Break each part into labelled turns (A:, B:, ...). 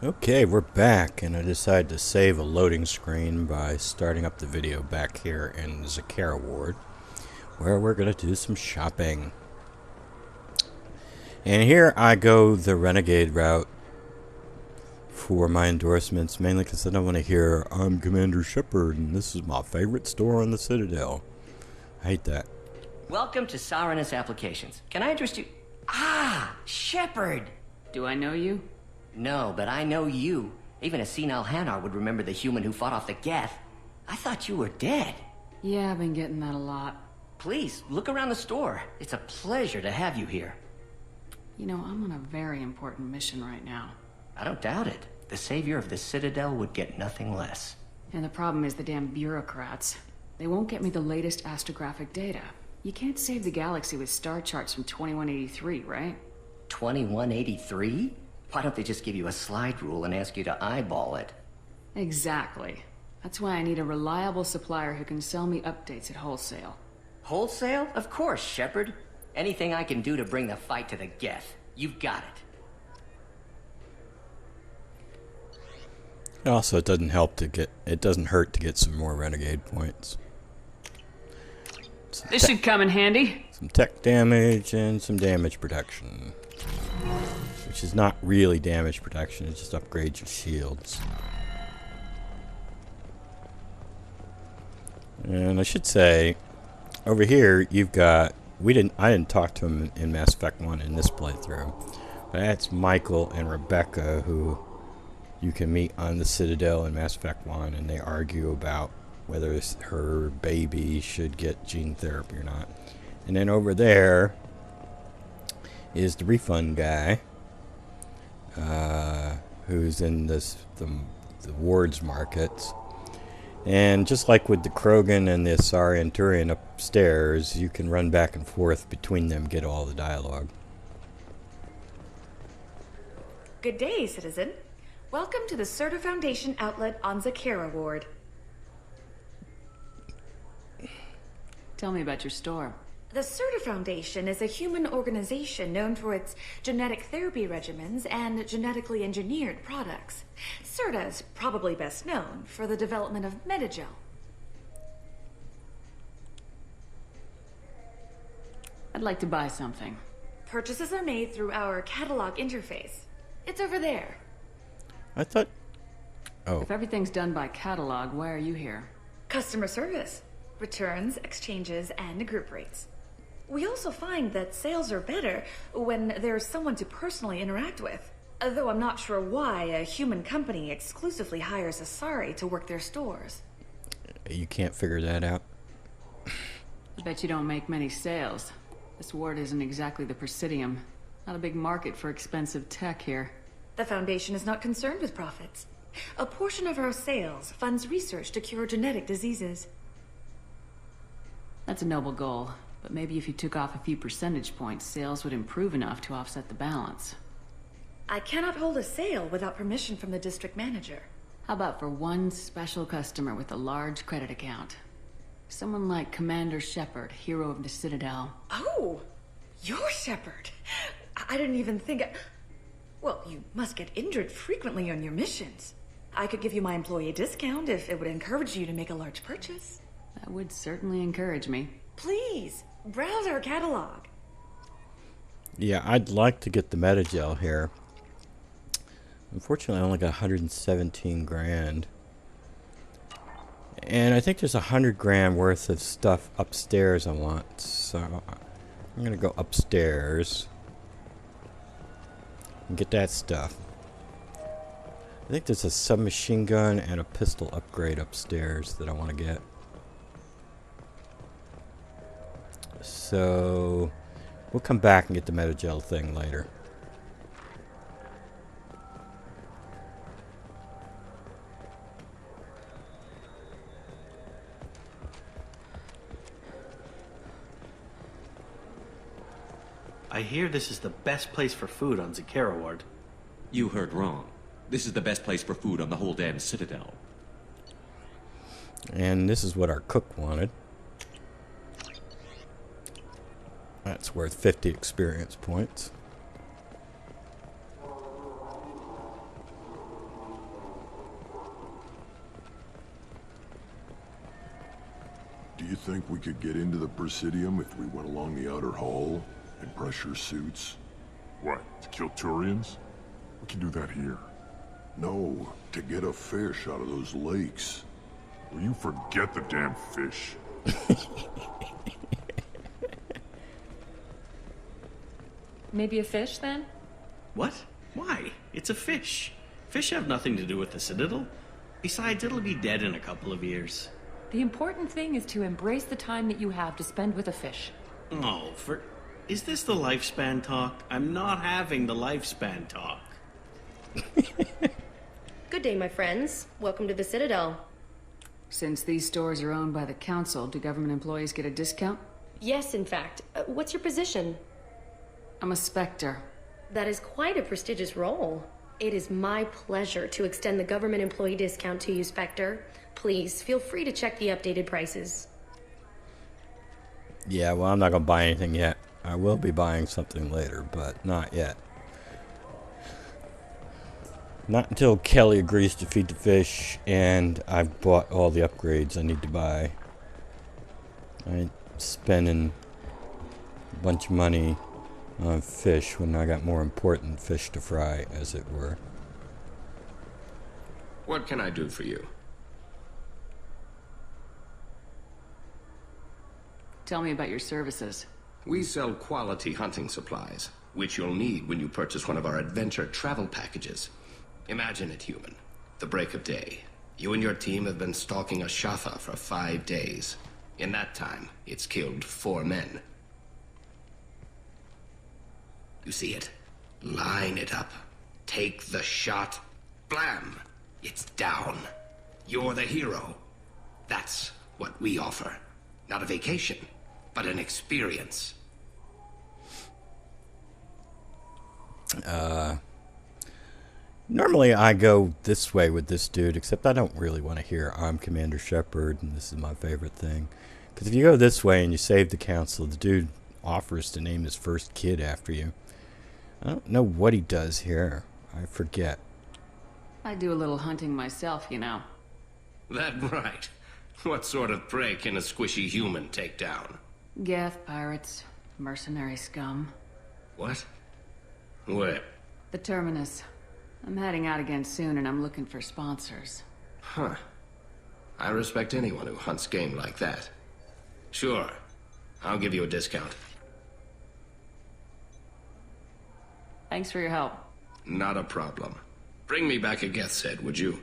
A: Okay, we're back, and I decided to save a loading screen by starting up the video back here in Zakara Ward, where we're going to do some shopping. And here I go the Renegade route for my endorsements, mainly because I don't want to hear, I'm Commander Shepard, and this is my favorite store on the Citadel. I hate that.
B: Welcome to Saranus Applications. Can I interest you? Ah, Shepard!
C: Do I know you?
B: No, but I know you. Even a senile Hanar would remember the human who fought off the Geth. I thought you were dead.
C: Yeah, I've been getting that a lot.
B: Please, look around the store. It's a pleasure to have you here.
C: You know, I'm on a very important mission right now.
B: I don't doubt it. The savior of the Citadel would get nothing less.
C: And the problem is the damn bureaucrats. They won't get me the latest astrographic data. You can't save the galaxy with star charts from 2183, right?
B: 2183? Why don't they just give you a slide rule and ask you to eyeball it?
C: Exactly. That's why I need a reliable supplier who can sell me updates at wholesale.
B: Wholesale? Of course, Shepard. Anything I can do to bring the fight to the Geth. You've got it.
A: Also, it doesn't hurt to get some more Renegade points.
C: This should come in handy.
A: Some tech damage and some damage protection. Which is not really damage protection, it just upgrades your shields. And I should say, over here you've got, I didn't talk to him in Mass Effect 1 in this playthrough. But that's Michael and Rebecca, who you can meet on the Citadel in Mass Effect 1, and they argue about whether her baby should get gene therapy or not. And then over there is the refund guy, who's in the wards markets. And just like with the Krogan and the Asari and Turian upstairs, you can run back and forth between them, get all the dialogue.
D: Good day, citizen. Welcome to the Certa Foundation outlet on Zakara Ward.
C: Tell me about your store.
D: The Certa Foundation is a human organization known for its genetic therapy regimens and genetically engineered products. Certa is probably best known for the development of Metagel.
C: I'd like to buy something.
D: Purchases are made through our catalog interface. It's over there.
A: I thought... Oh.
C: If everything's done by catalog, why are you here?
D: Customer service. Returns, exchanges, and group rates. We also find that sales are better when there's someone to personally interact with. Though I'm not sure why a human company exclusively hires Asari to work their stores.
A: You can't figure that out?
C: I bet you don't make many sales. This ward isn't exactly the Presidium. Not a big market for expensive tech here.
D: The Foundation is not concerned with profits. A portion of our sales funds research to cure genetic diseases.
C: That's a noble goal, but maybe if you took off a few percentage points, sales would improve enough to offset the balance.
D: I cannot hold a sale without permission from the district manager.
C: How about for one special customer with a large credit account? Someone like Commander Shepard, hero of the Citadel.
D: Oh, you're Shepard. I didn't even think... Well, you must get injured frequently on your missions. I could give you my employee discount if it would encourage you to make a large purchase.
C: That would certainly encourage me.
D: Please, browse our catalog.
A: Yeah, I'd like to get the Metagel here. Unfortunately, I only got 117 grand. And I think there's 100 grand worth of stuff upstairs I want. So I'm going to go upstairs and get that stuff. I think there's a submachine gun and a pistol upgrade upstairs that I want to get. So we'll come back and get the Metagel thing later.
E: I hear this is the best place for food on Zakara Ward.
F: You heard wrong. This is the best place for food on the whole damn Citadel.
A: And this is what our cook wanted. That's worth 50 experience points.
G: think we could get into the Presidium if we went along the outer hull in pressure suits?
H: What, to kill Turians? We can do that here.
G: No, to get a fish out of those lakes.
H: Will you forget the damn fish?
I: Maybe a fish, then?
E: What? Why? It's a fish. Fish have nothing to do with the Citadel. Besides, it'll be dead in a couple of years.
I: The important thing is to embrace the time that you have to spend with a fish.
E: Oh, is this the lifespan talk? I'm not having the lifespan talk.
J: Good day, my friends. Welcome to the Citadel.
C: Since these stores are owned by the Council, do government employees get a discount?
J: Yes, in fact. What's your position?
C: I'm a Spectre.
J: That is quite a prestigious role. It is my pleasure to extend the government employee discount to you, Spectre. Please, feel free to check the updated prices.
A: Yeah, well, I'm not going to buy anything yet. I will be buying something later, but not yet. Not until Kelly agrees to feed the fish, and I've bought all the upgrades I need to buy. I ain't spending a bunch of money on fish when I got more important fish to fry, as it were.
K: What can I do for you?
C: Tell me about your services.
K: We sell quality hunting supplies, which you'll need when you purchase one of our adventure travel packages. Imagine it, human. The break of day. You and your team have been stalking a Shafa for 5 days. In that time, it's killed 4 men. You see it? Line it up. Take the shot. Blam! It's down. You're the hero. That's what we offer. Not a vacation, but an experience.
A: Normally I go this way with this dude, except I don't really want to hear I'm Commander Shepard, and this is my favorite thing. Because if you go this way and you save the Council, the dude offers to name his first kid after you. I don't know what he does here. I forget.
C: I do a little hunting myself, you know.
K: That right. What sort of prey can a squishy human take down?
C: Geth pirates, mercenary scum.
K: What? Where?
C: The Terminus. I'm heading out again soon, and I'm looking for sponsors.
K: Huh. I respect anyone who hunts game like that. Sure. I'll give you a discount.
C: Thanks for your help.
K: Not a problem. Bring me back a Geth's head, would you?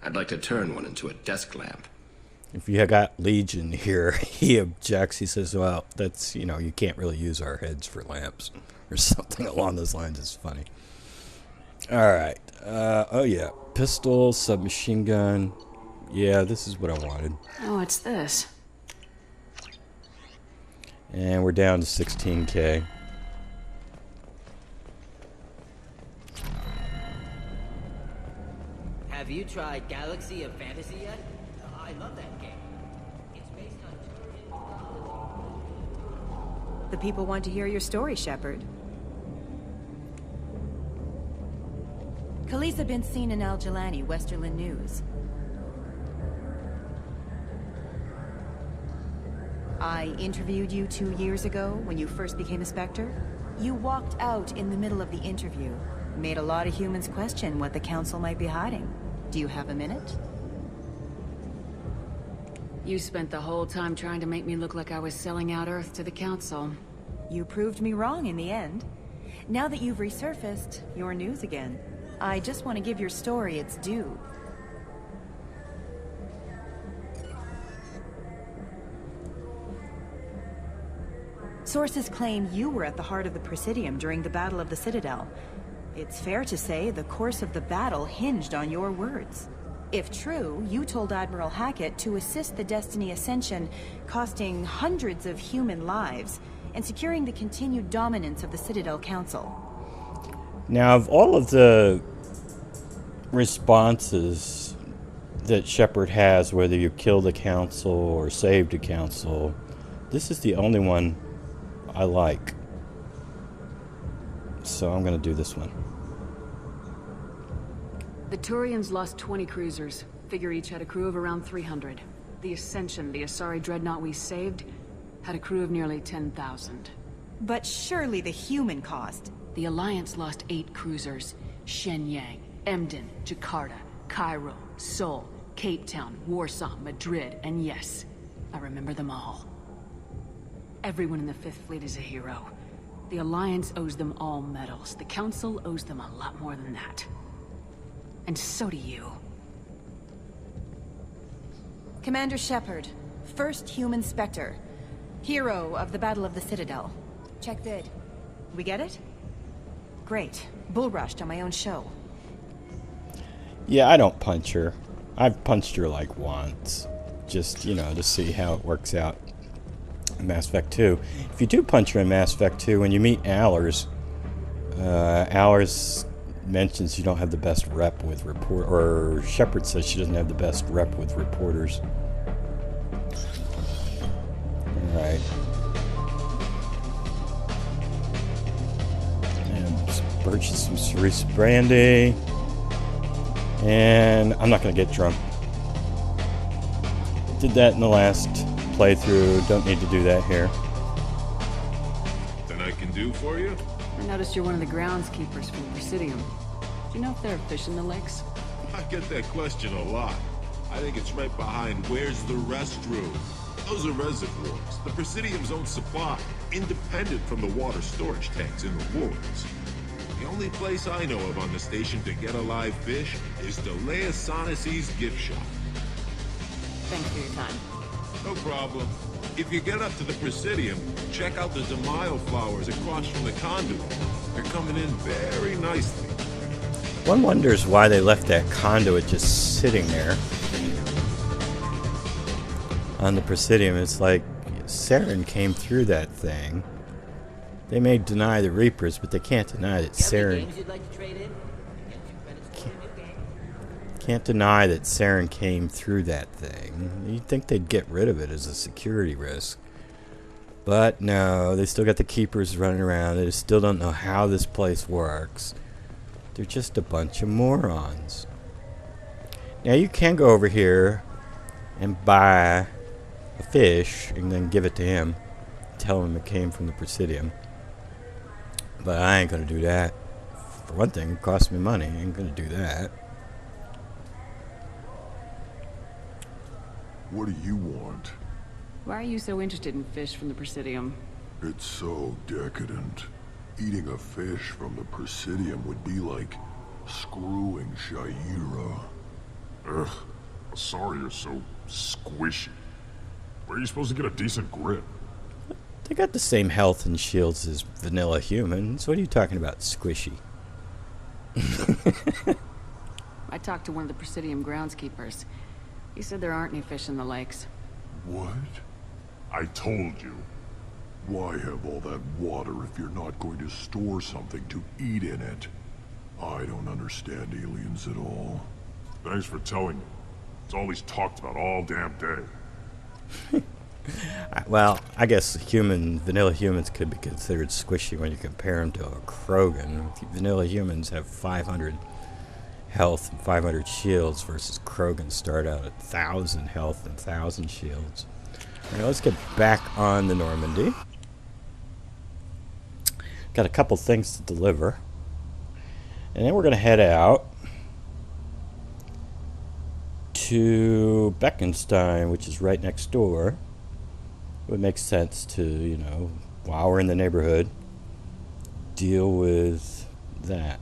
K: I'd like to turn one into a desk lamp.
A: If you got Legion here, he objects. He says, well, that's, you know, you can't really use our heads for lamps. Or something along those lines. It's funny. Alright. Oh, yeah. Pistol, submachine gun. Yeah, this is what I wanted.
C: Oh, what's this?
A: And we're down to 16K.
B: Have you tried Galaxy of Fantasy yet? I love that game. It's based on Turian mythology.
L: The people want to hear your story, Shepard. Khaleesa been seen in Al Jelani, Westerland News. I interviewed you 2 years ago when you first became a Spectre. You walked out in the middle of the interview. Made a lot of humans question what the Council might be hiding. Do you have a minute?
C: You spent the whole time trying to make me look like I was selling out Earth to the Council.
L: You proved me wrong in the end. Now that you've resurfaced, you're news again. I just want to give your story its due. Sources claim you were at the heart of the Presidium during the Battle of the Citadel. It's fair to say the course of the battle hinged on your words. If true, you told Admiral Hackett to assist the Destiny Ascension, costing hundreds of human lives, and securing the continued dominance of the Citadel Council.
A: Now, of all of the responses that Shepard has, whether you kill the Council or save the Council, this is the only one I like. So I'm going to do this one.
C: The Turians lost 20 cruisers. Figure each had a crew of around 300. The Ascension, the Asari dreadnought we saved, had a crew of nearly 10,000.
L: But surely the human cost.
C: The Alliance lost 8 cruisers. Shenyang, Emden, Jakarta, Cairo, Seoul, Cape Town, Warsaw, Madrid, and yes, I remember them all. Everyone in the Fifth Fleet is a hero. The Alliance owes them all medals. The Council owes them a lot more than that. And so do you.
L: Commander Shepard, first human Spectre. Hero of the Battle of the Citadel. Check vid. We get it? Great. Bull rushed on my own show.
A: Yeah, I don't punch her. I've punched her like once. Just, you know, to see how it works out in Mass Effect 2. If you do punch her in Mass Effect 2, when you meet Allers, Allers mentions you don't have the best rep with or Shepard says she doesn't have the best rep with reporters. Alright. And purchase some cerise brandy. And I'm not going to get drunk. Did that in the last playthrough. Don't need to do that here.
H: Then I can do for you?
C: I noticed you're one of the groundskeepers from the Presidium. Do you know if there are fish in the lakes?
H: I get that question a lot. I think it's right behind where's the restroom. Those are reservoirs, the Presidium's own supply, independent from the water storage tanks in the woods. The only place I know of on the station to get a live fish is Delea Sonasy's gift shop.
C: Thanks for your time.
H: No problem. If you get up to the Presidium, check out the Demaio flowers across from the conduit. They're coming in very nicely.
A: One wonders why they left that conduit just sitting there on the Presidium. It's like Saren came through that thing. They may deny the Reapers, but they can't deny that Saren... Can't deny that Saren came through that thing. You'd think they'd get rid of it as a security risk. But no, they still got the Keepers running around. They still don't know how this place works. They're just a bunch of morons. Now you can go over here and buy a fish and then give it to him. Tell him it came from the Presidium. But I ain't gonna do that. For one thing, it costs me money. I ain't gonna do that.
G: What do you want?
C: Why are you so interested in fish from the Presidium?
G: It's so decadent. Eating a fish from the Presidium would be like screwing Shaira.
H: Ugh, sorry you're so squishy. Where are you supposed to get a decent grip?
A: They got the same health and shields as vanilla humans. What are you talking about, squishy?
C: I talked to one of the Presidium groundskeepers. He said there aren't any fish in the lakes.
G: What?
H: I told you.
G: Why have all that water if you're not going to store something to eat in it? I don't understand aliens at all.
H: Thanks for telling me. It's all he's talked about all damn day.
A: Well, I guess vanilla humans could be considered squishy when you compare them to a Krogan. Vanilla humans have 500 health and 500 shields versus Krogan start out at 1,000 health and 1,000 shields. Alright, let's get back on the Normandy. Got a couple things to deliver. And then we're going to head out to Beckenstein, which is right next door. It would make sense to, you know, while we're in the neighborhood, deal with that.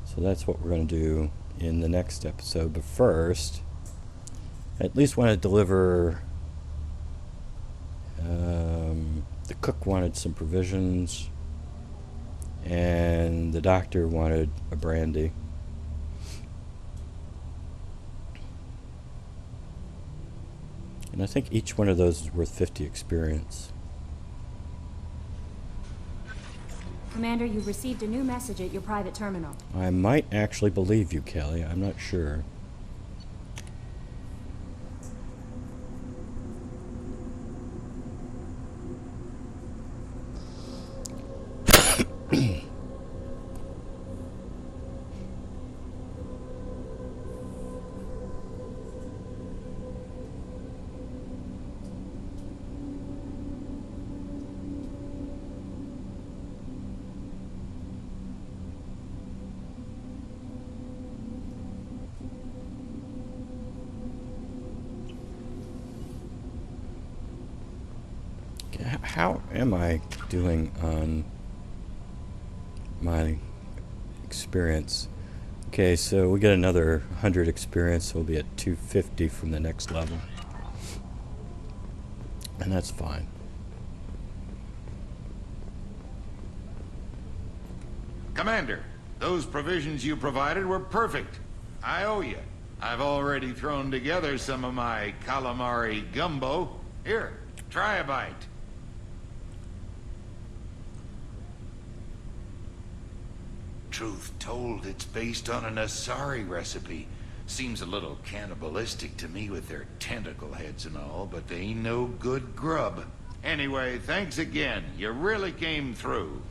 A: So that's what we're going to do in the next episode. But first, I at least want to deliver... the cook wanted some provisions, and the doctor wanted a brandy. And I think each one of those is worth 50 experience.
M: Commander, you've received a new message at your private terminal.
A: I might actually believe you, Kelly. I'm not sure. How am I doing on my experience? Okay, so we get another 100 experience, so we'll be at 250 from the next level. And that's fine.
N: Commander, those provisions you provided were perfect. I owe you. I've already thrown together some of my calamari gumbo. Here, try a bite. Truth told, it's based on an Asari recipe. Seems a little cannibalistic to me with their tentacle heads and all, but they ain't no good grub. Anyway, thanks again. You really came through.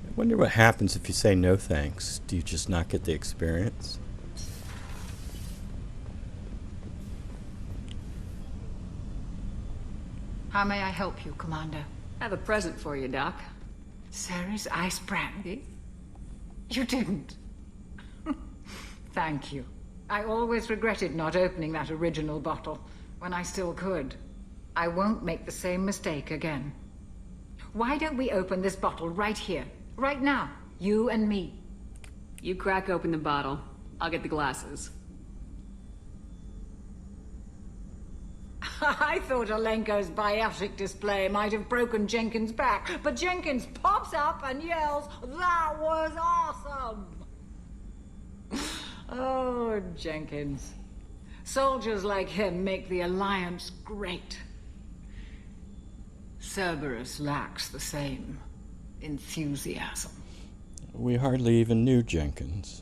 A: I wonder what happens if you say no thanks. Do you just not get the experience?
O: How may I help you, Commander?
C: I have a present for you, Doc.
O: Sarah's ice brandy? You didn't. Thank you. I always regretted not opening that original bottle when I still could. I won't make the same mistake again. Why don't we open this bottle right here, right now, you and me?
C: You crack open the bottle. I'll get the glasses.
O: I thought Alenko's biotic display might have broken Jenkins' back, but Jenkins pops up and yells, "That was awesome!" Oh, Jenkins. Soldiers like him make the Alliance great. Cerberus lacks the same enthusiasm.
A: We hardly even knew Jenkins.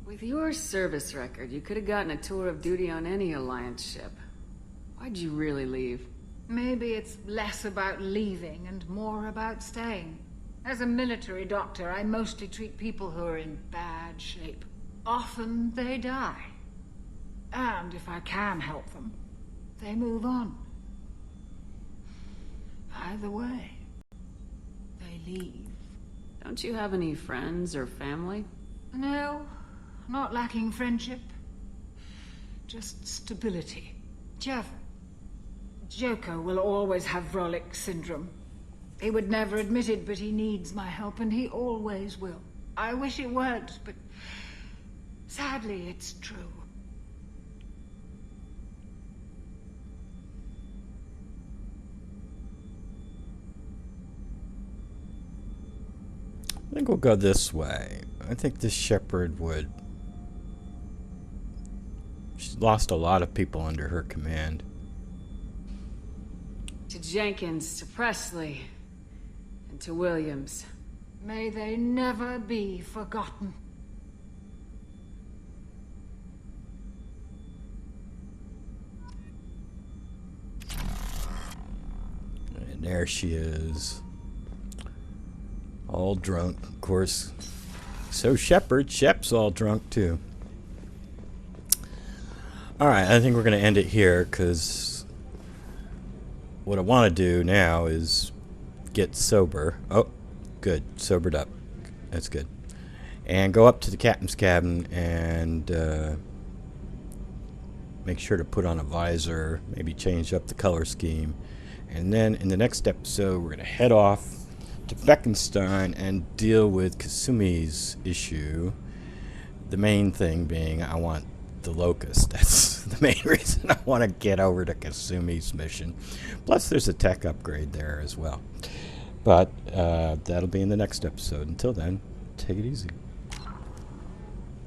C: With your service record, you could have gotten a tour of duty on any Alliance ship. Why'd you really leave?
O: Maybe it's less about leaving and more about staying. As a military doctor, I mostly treat people who are in bad shape. Often they die. And if I can help them, they move on. Either way, they leave.
C: Don't you have any friends or family?
O: No, not lacking friendship. Just stability. Jeff, Joko will always have Vrolik syndrome. He would never admit it, but he needs my help, and he always will. I wish it weren't, but sadly, it's true.
A: I think we'll go this way. I think this Shepard would... She's lost a lot of people under her command.
C: To Jenkins, to Presley, and to Williams.
O: May they never be forgotten.
A: And there she is. All drunk, of course. So Shepard. Shep's all drunk too. Alright, I think we're going to end it here, because what I want to do now is get sober. Oh, good. Sobered up. That's good. And go up to the captain's cabin and make sure to put on a visor, maybe change up the color scheme. And then in the next episode, we're going to head off to Beckenstein and deal with Kasumi's issue. The main thing being I want the Locust. That's the main reason I want to get over to Kasumi's mission. Plus there's a tech upgrade there as well. But that'll be in the next episode. Until then, take it easy.